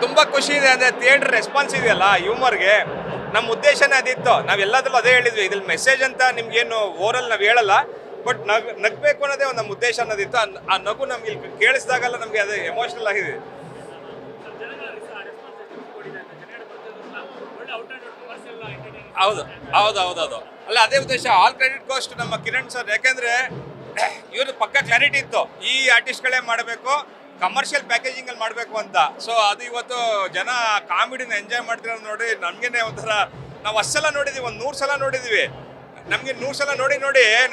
ತುಂಬ ಖುಷಿ ಇದೆ ಅಂದರೆ ಥಿಯೇಟರ್ ರೆಸ್ಪಾನ್ಸ್ ಇದೆಯಲ್ಲ ಹ್ಯೂಮರ್ಗೆ. ನಮ್ಮ ಉದ್ದೇಶನೇ ಅದಿತ್ತು. ನಾವೆಲ್ಲದರಲ್ಲೂ ಅದೇ ಹೇಳಿದ್ವಿ, ಇದ್ರಲ್ಲಿ ಮೆಸೇಜ್ ಅಂತ ನಿಮ್ಗೇನು ಓರಲ್ ನಾವು ಹೇಳಲ್ಲ, ಬಟ್ ನಗಬೇಕು ಅನ್ನೋದೇ ಒಂದು ನಮ್ಮ ಉದ್ದೇಶ ಅನ್ನೋದಿತ್ತು. ಆ ನಗು ನಮ್ಗೆ ಇಲ್ಲಿ ಕೇಳಿಸಿದಾಗಲ್ಲ ನಮಗೆ ಅದು ಎಮೋಷನಲ್ ಆಗಿದೆ. ಹೌದು ಹೌದು ಹೌದು ಹೌದು ಅಲ್ಲ, ಅದೇ ಉದ್ದೇಶ. ಆಲ್ ಕ್ರೆಡಿಟ್ ಗೋಸ್ ಟು ನಮ್ಮ ಕಿರಣ್ ಸರ್. ಯಾಕೆಂದರೆ ಇವರು ಪಕ್ಕ ಕ್ಲಾರಿಟಿ ಇತ್ತು, ಈ ಆರ್ಟಿಸ್ಟ್ಗಳೇ ಮಾಡಬೇಕು, ಕಮರ್ಷಿಯಲ್ ಪ್ಯಾಕೇಜಿಂಗಲ್ಲಿ ಮಾಡಬೇಕು ಅಂತ. ಸೊ ಅದು ಇವತ್ತು ಜನ ಕಾಮಿಡಿನ ಎಂಜಾಯ್ ಮಾಡ್ತಿರೋದು ನೋಡಿ ನಮಗೇನೆ ಒಂಥರ, ನಾವು 10 ಸಲ ನೋಡಿದ್ದೀವಿ, ಒಂದು 100 ಸಲ ನೋಡಿದ್ದೀವಿ. ನಮಗೆ 100 ಸಲ ನೋಡಿ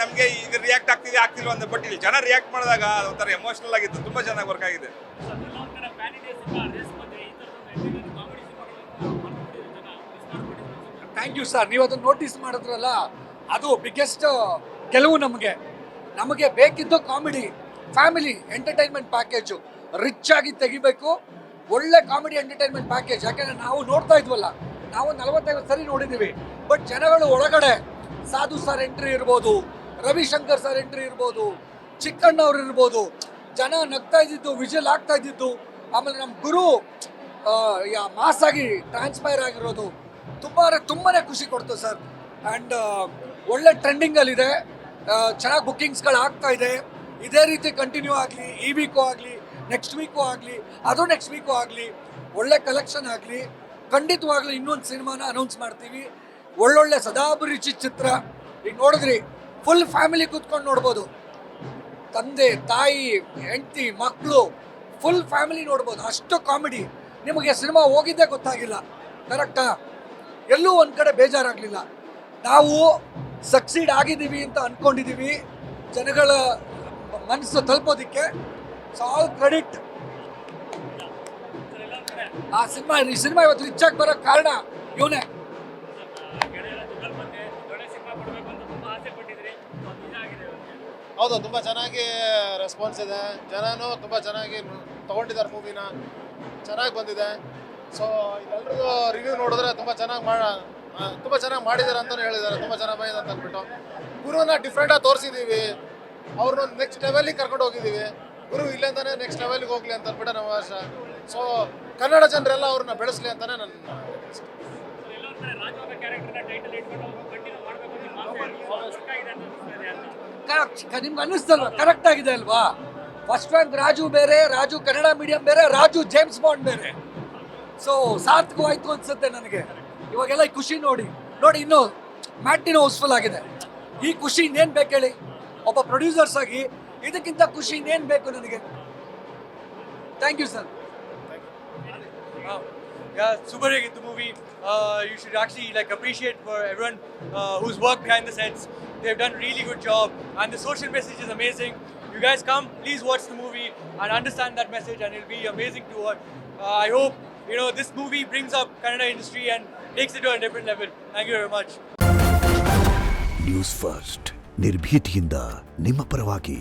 ನಮಗೆ ಈಗ ರಿಯಾಕ್ಟ್ ಆಗ್ತಿಲ್ವ ಅಂತ. ಬಟ್ ಇಲ್ಲಿ ಜನ ರಿಯಾಕ್ಟ್ ಮಾಡಿದಾಗ ಒಂಥರ ಎಮೋಷನಲ್ ಆಗಿತ್ತು. ತುಂಬ ಚೆನ್ನಾಗಿ ವರ್ಕ್ ಆಗಿದೆ. Thank you sir. ನೀವು ಅದನ್ನು ನೋಟಿಸ್ ಮಾಡಿದ್ರಲ್ಲ, ಅದು ಬಿಗ್ಗೆಸ್ಟ್ ಗೆಲುವು. ನಮಗೆ ಬೇಕಿದ್ದು comedy, family entertainment package rich ಆಗಿ ತೆಗಿಬೇಕು. ಒಳ್ಳೆ ಕಾಮಿಡಿ ಎಂಟರ್ಟೈನ್ಮೆಂಟ್ ಪ್ಯಾಕೇಜ್. ಯಾಕೆಂದರೆ ನಾವು ನೋಡ್ತಾ ಇದ್ವಲ್ಲ, ನಾವು 45 ಸರಿ ನೋಡಿದ್ದೀವಿ. ಬಟ್ ಜನಗಳು ಒಳಗಡೆ ಸಾಧು ಸರ್ ಎಂಟ್ರಿ ಇರ್ಬೋದು, ರವಿಶಂಕರ್ ಸರ್ ಎಂಟ್ರಿ ಇರ್ಬೋದು, ಚಿಕ್ಕಣ್ಣವ್ರು ಇರ್ಬೋದು, ಜನ ನಗ್ತಾ ಇದ್ದಿದ್ದು, ವಿಜುವಲ್ ಆಗ್ತಾ ಇದ್ದಿದ್ದು, ಆಮೇಲೆ ನಮ್ಮ ಗುರು ಮಾಸಾಗಿ ಟ್ರಾನ್ಸ್ಪೈರ್ ಆಗಿರೋದು ತುಂಬಾ ಖುಷಿ ಕೊಡ್ತು ಸರ್. ಆ್ಯಂಡ್ ಒಳ್ಳೆ ಟ್ರೆಂಡಿಂಗಲ್ಲಿದೆ, ಚೆನ್ನಾಗಿ ಬುಕ್ಕಿಂಗ್ಸ್ಗಳು ಆಗ್ತಾ ಇದೆ. ಇದೇ ರೀತಿ ಕಂಟಿನ್ಯೂ ಆಗಲಿ, ಈ ವೀಕು ಆಗಲಿ, ನೆಕ್ಸ್ಟ್ ವೀಕು ಆಗಲಿ, ಅದು ನೆಕ್ಸ್ಟ್ ವೀಕು ಆಗಲಿ, ಒಳ್ಳೆ ಕಲೆಕ್ಷನ್ ಆಗಲಿ. ಖಂಡಿತವಾಗ್ಲೂ ಇನ್ನೊಂದು ಸಿನಿಮಾನ ಅನೌನ್ಸ್ ಮಾಡ್ತೀವಿ. ಒಳ್ಳೊಳ್ಳೆ ಸದಾಭಿರುಚಿ ಚಿತ್ರ. ಈಗ ನೋಡಿದ್ರಿ, ಫುಲ್ ಫ್ಯಾಮಿಲಿ ಕೂತ್ಕೊಂಡು ನೋಡ್ಬೋದು. ತಂದೆ, ತಾಯಿ, ಹೆಂಡತಿ, ಮಕ್ಕಳು, ಫುಲ್ ಫ್ಯಾಮಿಲಿ ನೋಡ್ಬೋದು. ಅಷ್ಟು ಕಾಮಿಡಿ. ನಿಮಗೆ ಸಿನಿಮಾ ಹೋಗಿದ್ದೇ ಗೊತ್ತಾಗಿಲ್ಲ. ಕರೆಕ್ಟಾ? ಎಲ್ಲೂ ಒಂದು ಕಡೆ ಬೇಜಾರಾಗಲಿಲ್ಲ. ನಾವು ಸಕ್ಸೀಡ್ ಆಗಿದ್ದೀವಿ ಅಂತ ಅಂದ್ಕೊಂಡಿದ್ದೀವಿ ಜನಗಳ ಮನಸ್ಸು ತಲುಪೋದಕ್ಕೆ. So all credit. ಈ ಸಿನಿಮಾ ಇವತ್ತು ರಿಚ್ ಆಗಿ ಬರೋ ಕಾರಣ ಇವನೇ. ಹೌದು, ತುಂಬ ಚೆನ್ನಾಗಿ ರೆಸ್ಪಾನ್ಸ್ ಇದೆ. ಜನನೂ ತುಂಬ ಚೆನ್ನಾಗಿ ತೊಗೊಂಡಿದ್ದಾರೆ ಮೂವಿನ. ಚೆನ್ನಾಗಿ ಬಂದಿದೆ. ಸೊ ಎಲ್ಲರಿಗೂ ರಿವ್ಯೂ ನೋಡಿದ್ರೆ ತುಂಬ ಚೆನ್ನಾಗಿ ಮಾಡಿದ್ದಾರೆ ಅಂತಲೇ ಹೇಳಿದ್ದಾರೆ. ತುಂಬ ಚೆನ್ನಾಗಿ ಬಂದಿದೆ ಅಂತ ಅಂದ್ಬಿಟ್ಟು ಗುರುನ ಡಿಫ್ರೆಂಟಾಗಿ ತೋರಿಸಿದ್ದೀವಿ. ಅವ್ರನ್ನ ನೆಕ್ಸ್ಟ್ ಲೆವೆಲಿಗೆ ಕರ್ಕೊಂಡು ಹೋಗಿದ್ದೀವಿ. ಗುರು ಇಲ್ಲೇಂತಾನೆ ನೆಕ್ಸ್ಟ್ ಲೆವೆಲ್ಗೆ ಹೋಗಲಿ ಅಂತ ಅಂದ್ಬಿಟ್ಟು ನಮ್ಮ ಆಶೆ. ಸೊ ಕನ್ನಡ ಜನರೆಲ್ಲ ಅವ್ರನ್ನ ಬೆಳೆಸಲಿ ಅಂತಲೇ ನನ್ನ ನಿಮ್ಗೆ ಅನ್ನಿಸ್ತಲ್ವಾ? ಕರೆಕ್ಟ್ ಆಗಿದೆ ಅಲ್ವಾ? ಫಸ್ಟ್ ರ್ಯಾಂಕ್ ರಾಜು ಬೇರೆ, ರಾಜು ಕನ್ನಡ ಮೀಡಿಯಂ ಬೇರೆ, ರಾಜು ಜೇಮ್ಸ್ ಬಾಂಡ್ ಬೇರೆ. ಸೊ ಸಾರ್ಥಕವಾಯ್ತು ಅನ್ಸುತ್ತೆ ನನಗೆ. ಇವಾಗೆಲ್ಲ ಈ ಖುಷಿ ನೋಡಿ ಇನ್ನೂ ಮ್ಯಾಟಿನೋ ಹೌಸ್ಫುಲ್ ಆಗಿದೆ. ಈ ಖುಷಿ ಇನ್ನೇನು ಬೇಕು ಹೇಳಿ? ಒಬ್ಬ ಪ್ರೊಡ್ಯೂಸರ್ಸ್ ಆಗಿ ಇದಕ್ಕಿಂತ ಖುಷಿ ಇನ್ನೇನು ಬೇಕು ನನಗೆ? Thank you sir. Yeah, super big in the movie. You should actually appreciate for everyone who's worked behind the sets. They've done really good job, and the social message is amazing. You guys come, please watch the movie and understand that message, and it'll be amazing to watch. I hope this movie brings up Kannada industry and takes it to a different level. Thank you very much. News first ನಿರ್ಭೀತಿಯಿಂದ ನಿಮ್ಮ ಪರವಾಗಿ.